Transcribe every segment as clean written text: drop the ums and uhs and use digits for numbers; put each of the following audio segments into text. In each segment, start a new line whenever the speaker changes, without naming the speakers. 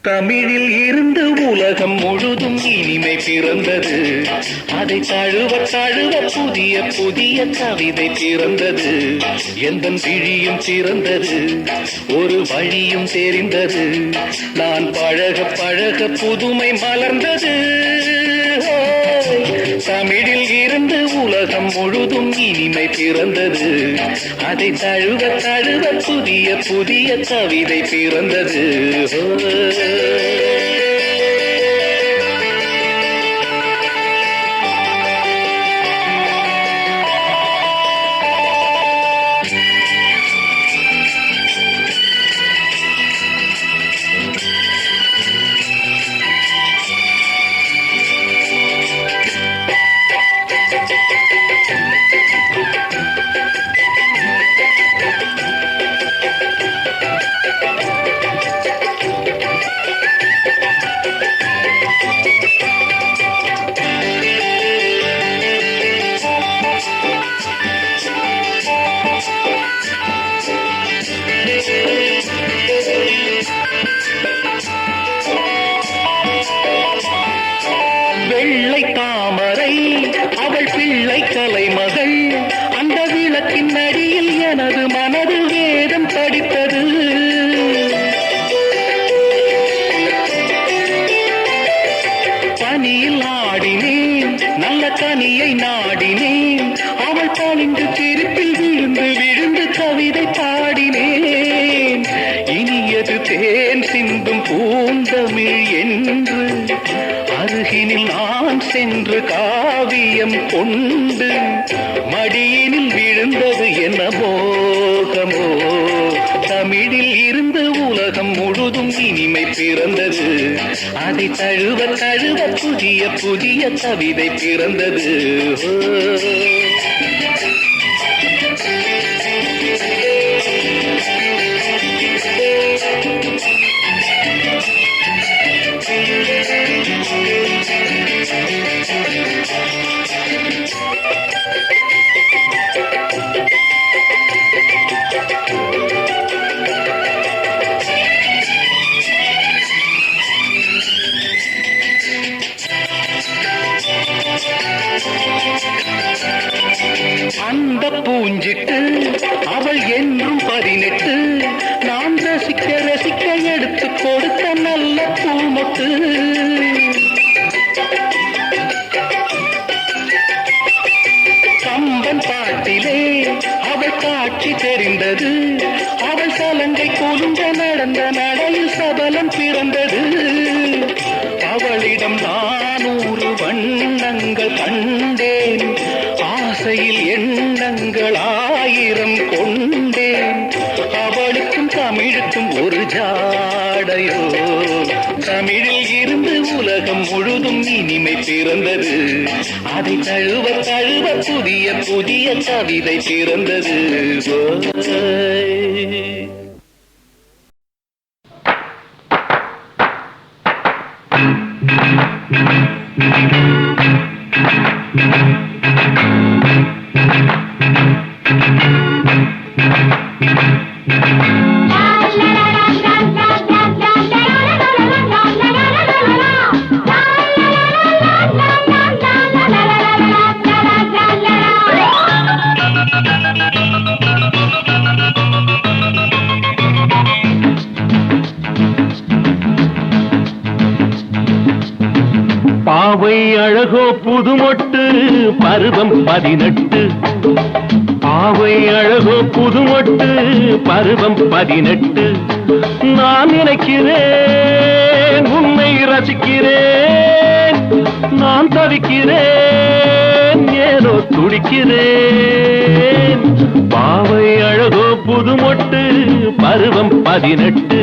தமிழில் இருந்து உலகம் முழுதும் இனிமை பிறந்தது. அதை தழுவ தழுவ புதிய புதிய கவிதை பிறந்தது. எந்தன் விழியும் சிறந்தது, ஒரு வழியும் தெரிந்தது. நான் பழக பழக புதுமை மலர்ந்தது. தமிழில் இருந்து உலகம் முழுதும் இனிமை பிறந்தது. அதை தழுவ தழுவ புதிய புதிய கவிதை பிறந்தது. வெள்ளை தாமரை அவள் பிள்ளை கலைமகள். அந்த விளக்கின் அடியில் எனது மனது வேதம் படித்தது. பனியில் ஆடினேன், நல்ல கனியை நாடினேன். அவள் பணிந்து திருப்பில் விழுந்து விழுந்து கவிதை பாடினேன். இனியது தேன் சிந்தும் பூந்தமிழ் என்று அருகினில் நான் சென்று காவியம் கொண்டு மடியினில் விழுந்தது என்ன மோகமோ. தமிழில் இருந்து உலகம் முழுதும் இனிமை பிறந்தது. அதை தழுவ தழுவ புதிய புதிய கவிதை பிறந்தது. அந்த பூஞ்சிட்டு அவள் என்றும் 18. நான் ரசிக்க ரசிக்க எடுத்து கொடுத்த நல்ல பூமொட்டு. கம்பன் பாட்டிலே அவள் காட்சி தெரிந்தது. அவள் சலங்கை கொலுங்க நடந்த நடையில் சபலம் பிறந்தது. அவளிடம் 400 வண்ணங்கள் கண்டேன். ஆசையில் எண்ணங்கள் 1000 கொண்டேன். அவளுக்கும் தமிழுக்கும் ஒரு ஜாடையோ. தமிழில் இருந்து உலகம் முழுதும் இனிமை பிறந்தது. அதை தழுவ தழுவ புதிய புதிய கவிதை பிறந்தது.
பாவை அழகோ புதுமொட்டு பருவம் 18. பாவை அழகோ புதுமொட்டு பருவம் 18. நான் நினைக்கிறேன், உன்னை ரசிக்கிறேன். நான் தவிக்கிறேன், ஏனோ துடிக்கிறேன். பாவை அழகோ புதுமொட்டு பருவம் 18.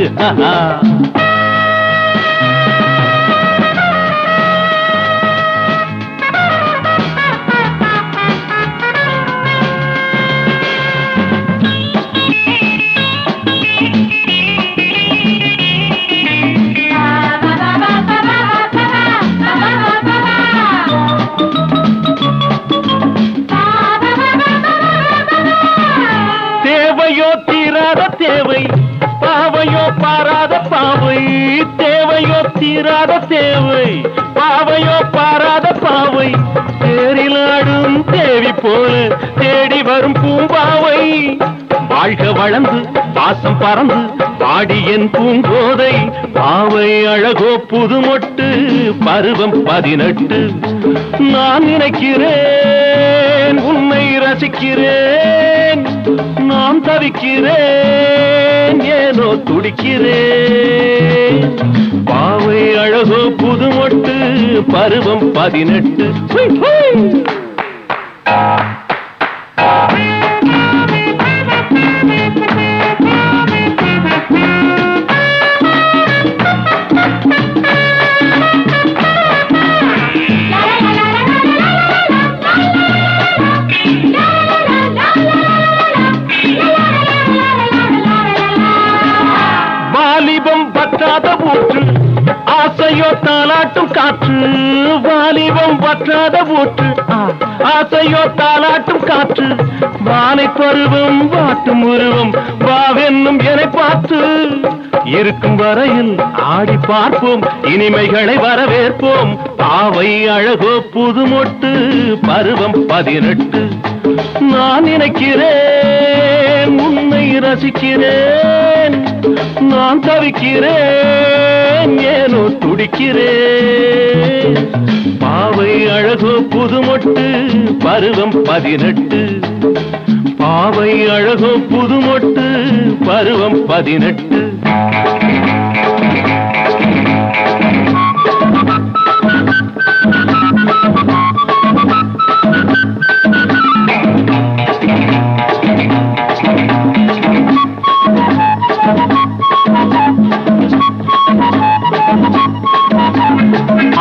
தேவை பாவையோ பாராத பாவை. தேவை தீராத தேவை பாவையோ பாராத பாவை தேரிலாடும் தேவி போல தேடி வரும் பூம்பாவை வாழ்க வளர்ந்து பாசம் பறந்து பாடி என் பூங்கோதை பாவை அழகோ புதுமொட்டு பருவம் 18 நான் நினைக்கிறேன் உன்னை ரசிக்கிறேன் நான் தவிக்கிறேன் ஏனோ துடிக்கிறேன் பாவை அழகோ புதுமொட்டு பருவம் 18 ஊற்று ஆசையோ தாலாட்டும் காற்று வாலிபம் வற்றாத ஊற்று ஆசையோ தாலாட்டும் காற்று வானை பருவம் வாட்டும் உருவம் வாவென்னும் என பார்த்து இருக்கும் வரையில் ஆடி பார்ப்போம் இனிமைகளை வரவேற்போம் பாவை அழகோ புதுமொட்டு பருவம் 18 நான் நினைக்கிறேன் உன்னை ரசிக்கிறேன் நான் தவிக்கிறேன் ஏனோ துடிக்கிறேன் பாவை அழகோ புதுமொட்டு பருவம் 18 பாவை அழகோ புதுமொட்டு பருவம் 18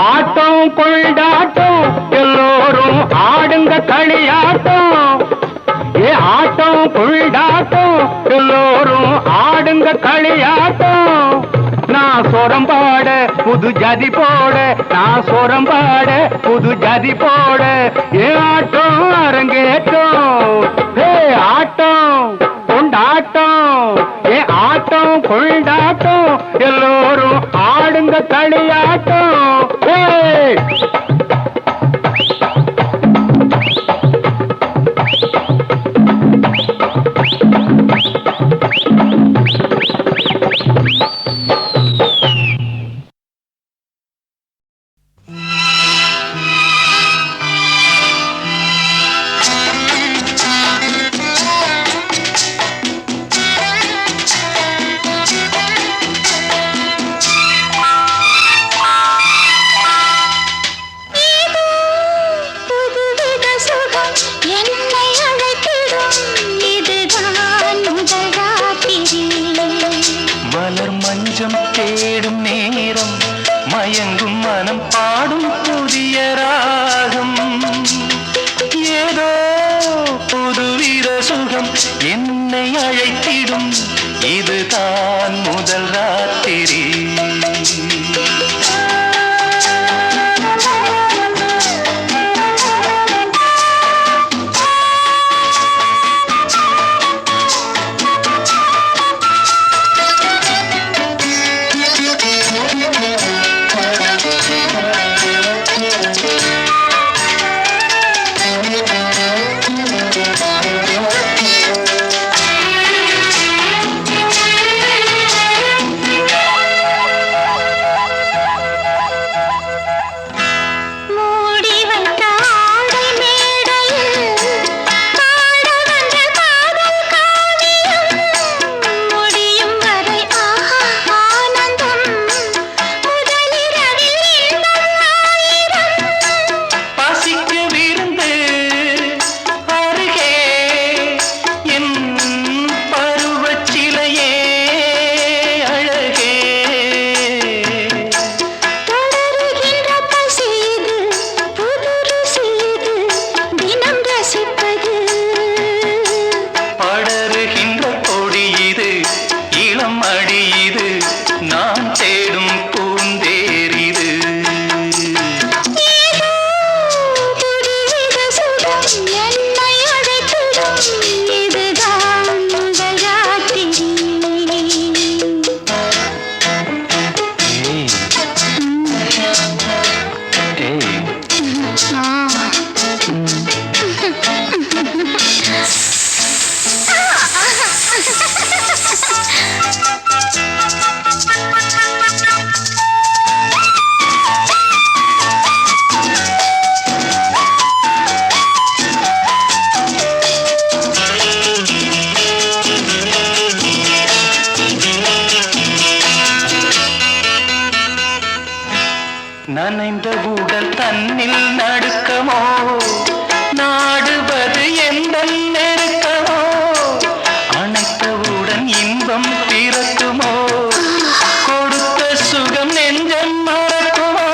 ஆட்டம் கொண்டாட்டம் எல்லோரும் ஆடுங்க களியாட்டம் ஆட்டம் கொண்டாட்டம் எல்லோரும் ஆடுங்க களியாட்டம் நான் சொரம் பாட புது ஜதி போட நான் சொரம் பாட புது ஜதி போட ஆட்டம் அரங்கேற்றம் ஆட்டம் கொண்டாட்டம் ஆட்டம் கொண்டாட்டம் எல்லோரும் ஆடுங்க களியாட்டம்
நனைந்த உடல் தன்னில் நடுக்கமோ நாடுவது எந்த நெருக்கமோ அணைத்தவுடன் இன்பம் பிறக்குமோ கொடுத்த சுகம் நெஞ்சம் மறக்குமோ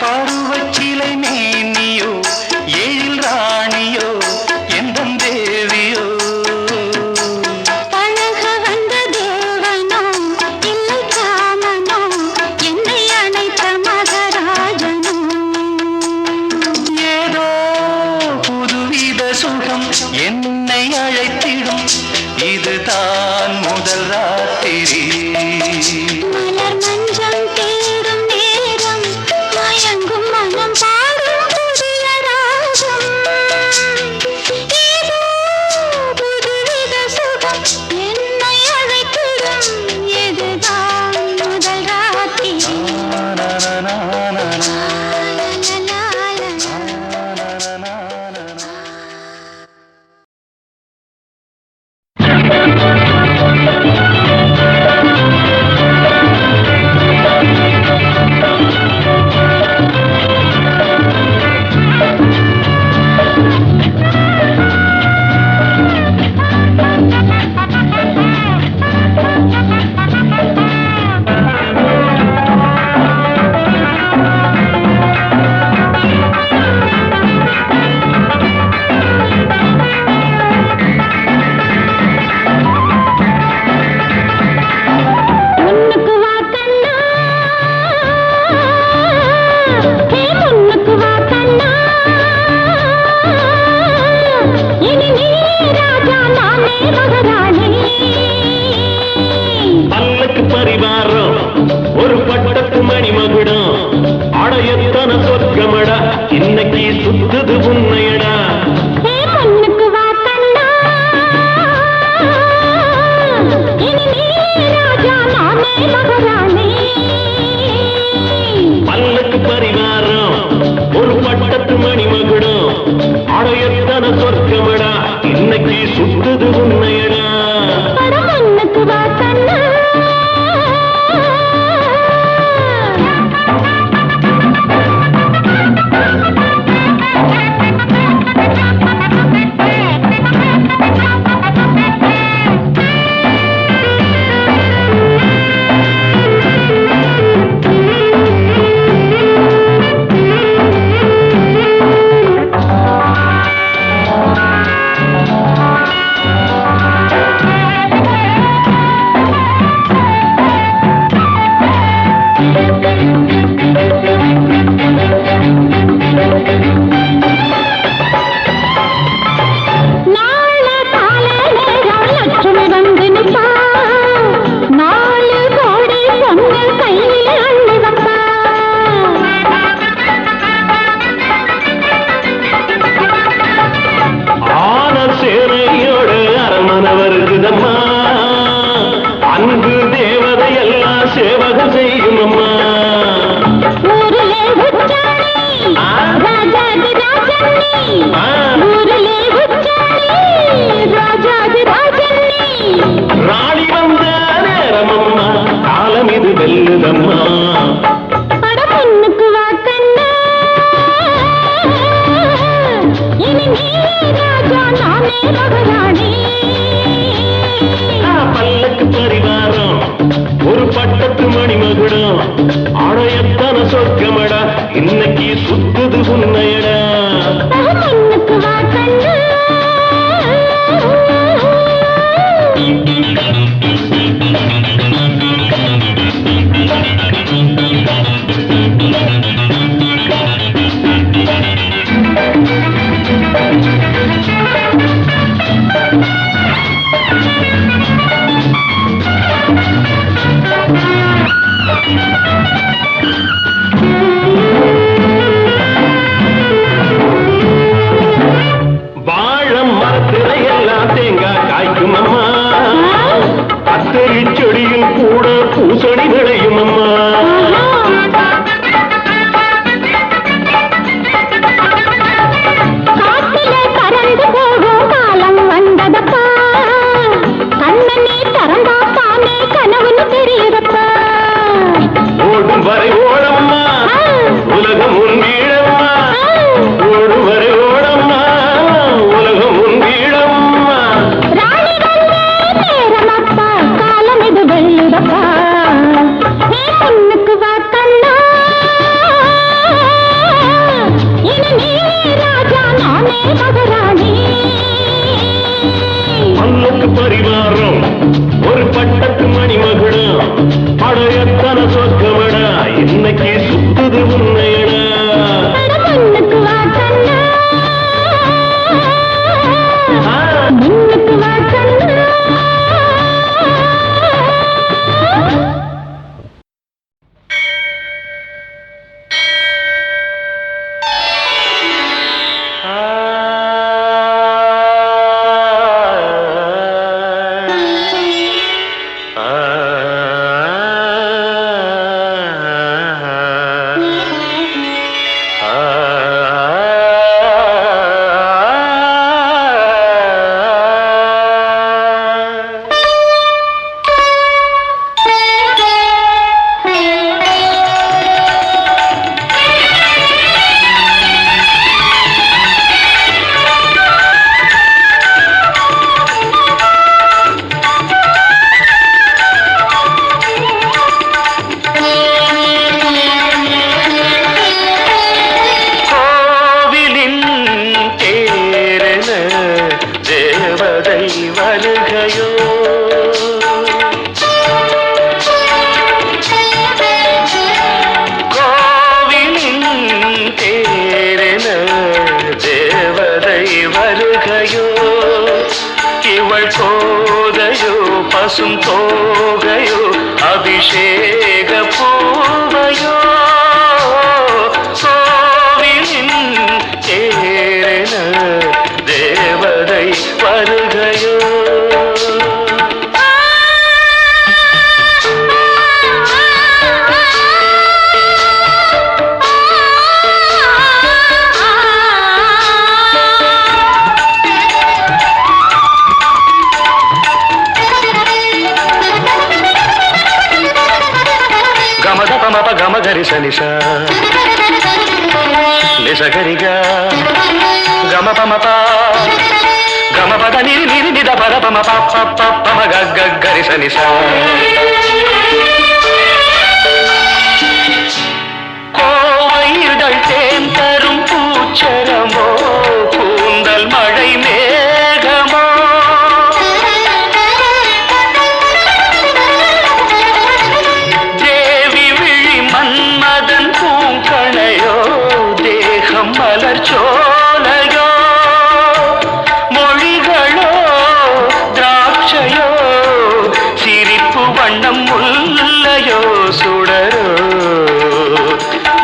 பருவச்சிலை மேனியோ எழில் ராணியோ எந்தன் தேவியோ
பழக வந்த தேவனோ இல்லை காமனோ என்னை அணைத்த மகராஜனோ
ஏதோ புதுவித சுகம் என்னை அழைத்திடும் இதுதான் முதல் ராத்திரி
மலர் மஞ்சம் தேடும் நேரம் மயங்கும் மனம் பாடும் புதிய ராகம் ஏதோ புதுவித சுகம் என்னை அழைத்திடும் இதுதான் முதல் ராத்திரி முன்னுக்கு வா கண்ணா ஹே முன்னுக்கு வா கண்ணா இனி நீ ராஜா நானே மகாராணி
பல்லக்கு பரிவாரம் ஒரு பட்டத்து மணிமகுடம் அடையத்தன சொர்க்கமடா இன்னைக்கு சுத்துது உன்னையடா
ஹே முன்னுக்கு வா கண்ணா இனி நீ ராஜா நானே மகாராணி
பல்லக்கு பரிவாரம் ஒரு பட்டத்து மணிமகுடம் அடையத்தன சொர்க்கமடா இன்னைக்கு சுத்துது உன்னையடா
பட முன்னுக்கு வா கண்ணா நாள கால நேரம் லட்சுமி வந்து நிப்பா 4 கோடி பொண்ணு கையில அள்ளி வப்பா
ஆன சேனையோட அரமனை வருகுதம்மா அன்பு தேவதை எல்லாம் சேவகம் செய்யுமம்மா
ஊரிலே உச்சாணி ராஜாதி ராஜன்னி ஊரிலே உச்சாணி ராஜாதி ராஜன்னி
ராணி வந்த நேரமம்மா காலம் இது வெல்லுதம்மா
பட முன்னுக்கு வா கண்ணா இனி நீ ராஜா நானே மகாராணி
பல்லக்கு பரிவாரம் ஒரு பட்டத்து மணிமகுடம் ஆடையத்தான சொர்க்கமடா இன்னைக்கு சுத்துது உன்னையடா
முன்னுக்கு வா கண்ணா
வாழம் மரத்திரையெல்லாம் தேங்காய் காய்க்கும் அம்மா அத்தரி செடியில் கூட பூசணி விளையும் அம்மா இன்னைக்கு சுத்துது உன்னையடா.
முன்னுக்கு வா கண்ணா முன்னுக்கு வா கண்ணா
பசும் தோகையோ அபிஷேக பூவையோ கோவிலின் தேரென தேவதை வருகையோ గమ గరి సనిష నిస గరిగా గమ పమ ప గమ పద నిరి నిరి నిద పద పమ ప ప పమ గ గరి సనిష கோவையிடல் தேன் தரும் பூச்சரமோ கூந்தல் மழை மேகமோ மலர் சோலையோ மொழிகளோ திராட்சையோ சிரிப்பு வண்ணம் முல்லையோ சுடரோ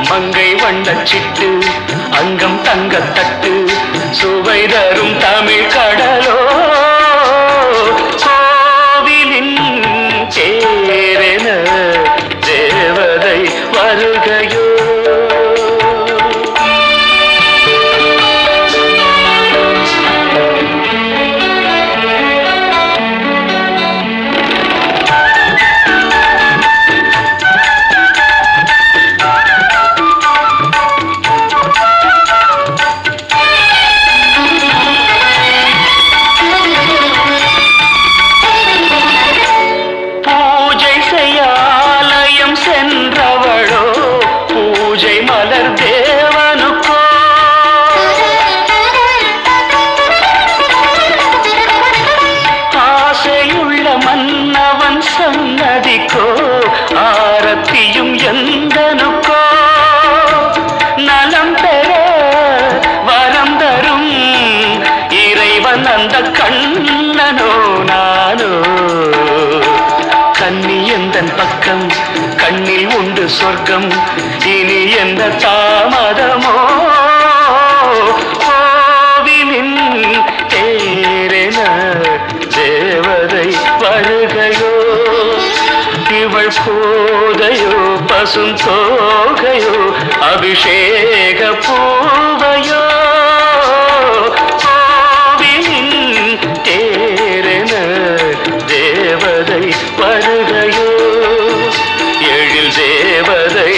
மங்கை வண்ணச்சிட்டு அங்கம் தங்கத்தட்டு சுவை தரும் தமிழ் கடலோ கோவிலின் தேரென தேவதை வருகையோ சன்னதிக்கோ ஆரத்தியும் எந்தனுக்கோ நலம் பெற வரம் தரும் இறைவன் அந்த கண்ணனோ நானோ கன்னி எந்தன் பக்கம் கண்ணில் உண்டு சொர்க்கம் இனி எந்த தாமதமோ கோவிலின் தேரென தேவதை வருகையோ இவள் போதையோ பசும் தோகையோ அபிஷேக பூவையோ கோவிலின் தேரென தேவதை வருகையோ எழில் தேவதை